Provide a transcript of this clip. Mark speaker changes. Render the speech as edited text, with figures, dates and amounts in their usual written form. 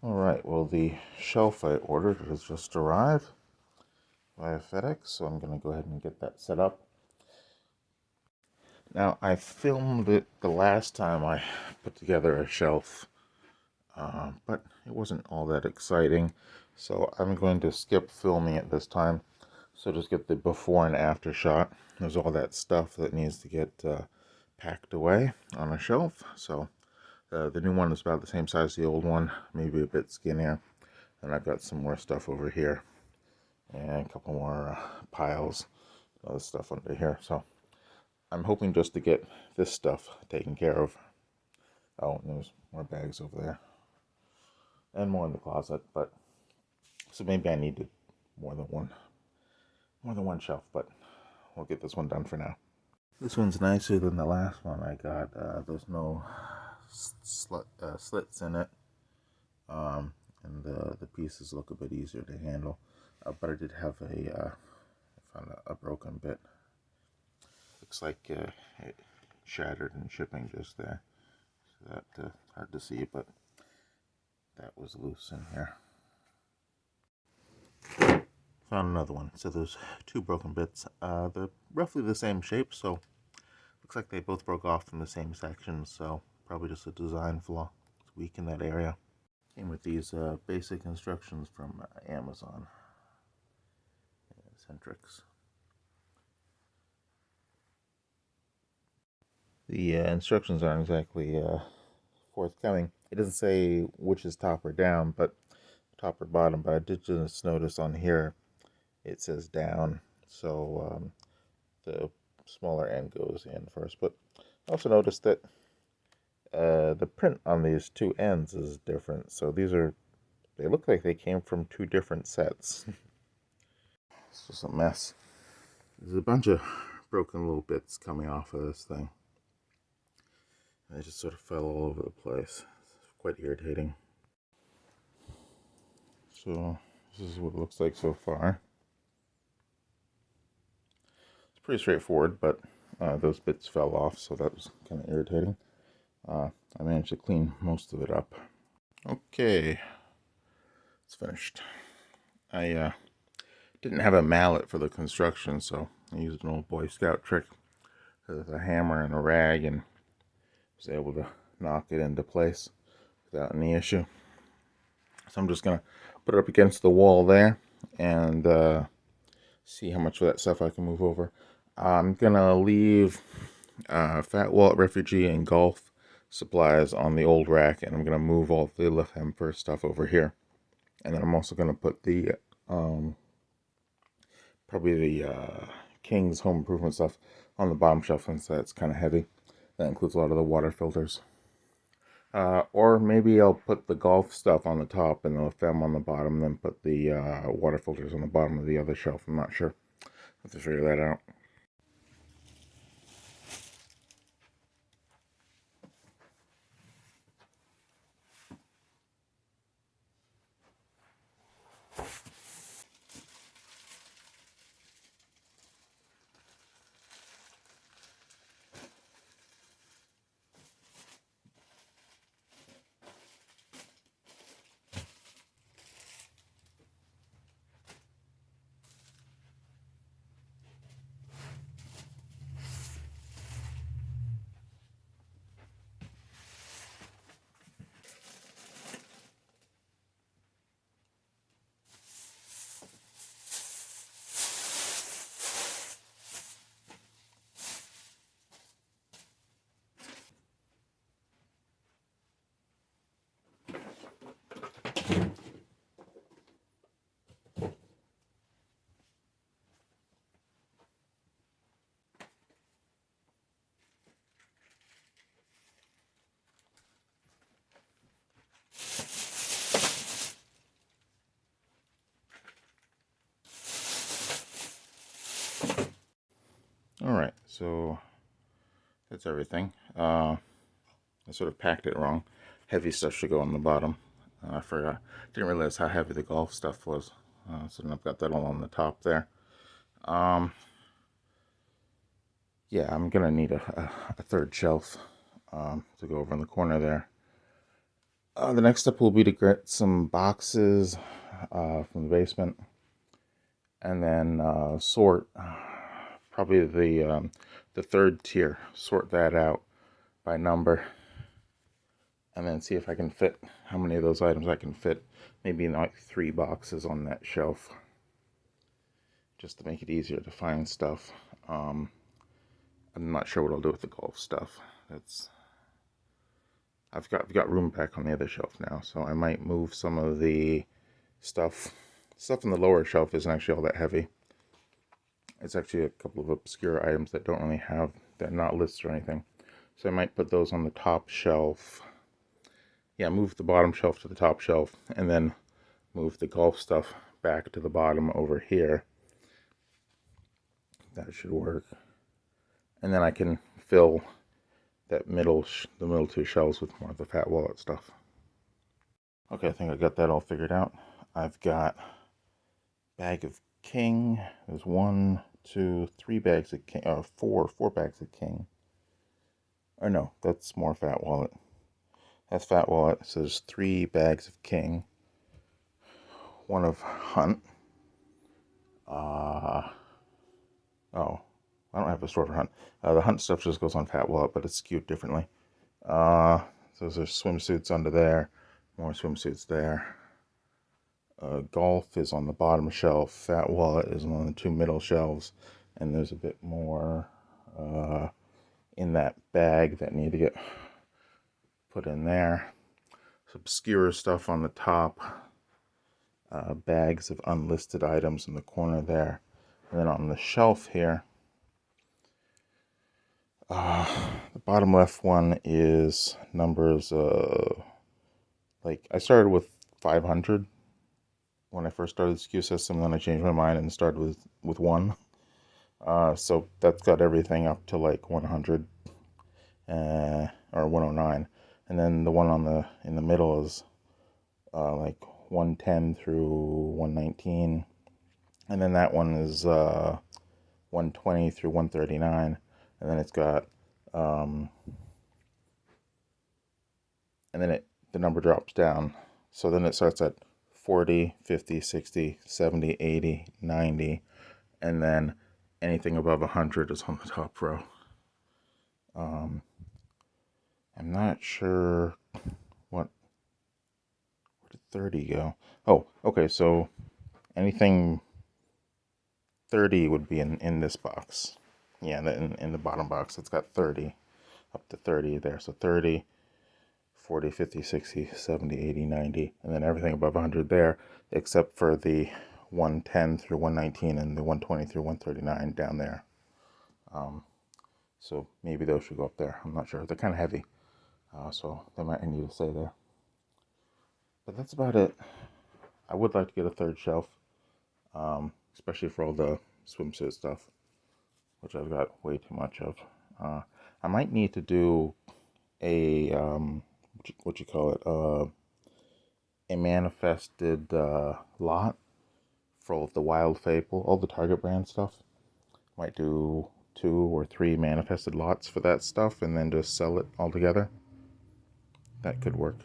Speaker 1: Alright, well the shelf I ordered has just arrived via FedEx, so I'm going to go ahead and get that set up. Now, I filmed it the last time I put together a shelf, but it wasn't all that exciting, so I'm going to skip filming it this time. So just get the before and after shot. There's all that stuff that needs to get packed away on a shelf, so the new one is about the same size as the old one, maybe a bit skinnier. And I've got some more stuff over here and a couple more piles, other stuff under here. So I'm hoping just to get this stuff taken care of. Oh, and there's more bags over there and more in the closet. But so maybe I need more than one shelf. But we'll get this one done for now. This one's nicer than the last one I got. There's no slits in it, and the pieces look a bit easier to handle. But I did have I found a broken bit. Looks like it shattered in shipping just there. So that hard to see, but that was loose in here. Found another one. So there's two broken bits. They're roughly the same shape, so looks like they both broke off from the same section. So probably just a design flaw. It's weak in that area. Came with these basic instructions from Amazon. Centrics. The instructions aren't exactly forthcoming. It doesn't say which is top or down, but top or bottom. But I did just notice on here it says down, so the smaller end goes in first. But I also noticed that the print on these two ends is different. So they look like they came from two different sets. It's just a mess. There's a bunch of broken little bits coming off of this thing. They just sort of fell all over the place. It's quite irritating. So this is what it looks like so far. It's pretty straightforward, but those bits fell off, so that was kind of irritating. I managed to clean most of it up. Okay, it's finished. I didn't have a mallet for the construction, so I used an old Boy Scout trick with a hammer and a rag, and was able to knock it into place without any issue. So I'm just gonna put it up against the wall there and see how much of that stuff I can move over. I'm gonna leave Fat Wallet Refugee and Golf supplies on the old rack, and I'm gonna move all the Lefemper stuff over here. And then I'm also gonna put the probably the King's home improvement stuff on the bottom shelf, since that's kind of heavy. That includes a lot of the water filters. Or maybe I'll put the golf stuff on the top and the Lefem on the bottom, and then put the water filters on the bottom of the other shelf. I'm not sure. I have to figure that out. Alright, so that's everything. I sort of packed it wrong. Heavy stuff should go on the bottom. I forgot. Didn't realize how heavy the golf stuff was. So then I've got that all on the top there. Yeah, I'm going to need a third shelf to go over in the corner there. The next step will be to get some boxes from the basement, and then sort probably the third tier. Sort that out by number, and then see if I can fit how many of those items I can fit. Maybe in like 3 boxes on that shelf, just to make it easier to find stuff. I'm not sure what I'll do with the golf stuff. I've got room back on the other shelf now, so I might move some of the stuff. Stuff on the lower shelf isn't actually all that heavy. It's actually a couple of obscure items that don't really have, they're not listed or anything. So I might put those on the top shelf. Yeah, move the bottom shelf to the top shelf, and then move the golf stuff back to the bottom over here. That should work. And then I can fill that the middle 2 shelves with more of the fat wallet stuff. Okay, I think I got that all figured out. I've got bag of king. There's 1, 2, 3 bags of king, or four bags of king. Or no, that's more fat wallet. That's fat wallet. So there's 3 bags of king. 1 of hunt. Oh, I don't have a store for hunt. The hunt stuff just goes on fat wallet, but it's skewed differently. So there's swimsuits under there. More swimsuits there. Golf is on the bottom shelf. Fat wallet is on the 2 middle shelves. And there's a bit more in that bag that need to get put in there. Some obscure stuff on the top. Bags of unlisted items in the corner there. And then on the shelf here, the bottom left one is numbers, like I started with 500 when I first started the SKU system, then I changed my mind and started with 1. So that's got everything up to like 100 or 109. And then the one in the middle is like 110 through 119. And then that one is 120 through 139. And then it's got, and then the number drops down. So then it starts at 40, 50, 60, 70, 80, 90. And then anything above 100 is on the top row. I'm not sure where did 30 go? Oh, okay, so anything 30 would be in this box. Yeah, in the bottom box, it's got 30, up to 30 there. So 30, 40, 50, 60, 70, 80, 90, and then everything above 100 there, except for the 110 through 119 and the 120 through 139 down there. So maybe those should go up there. I'm not sure. They're kind of heavy, so they might need to stay there. But that's about it. I would like to get a third shelf, especially for all the swimsuit stuff, which I've got way too much of. I might need to do a what you call it, a manifested lot for all of the Wild Fable, all the Target brand stuff. Might do 2 or 3 manifested lots for that stuff, and then just sell it all together. That could work.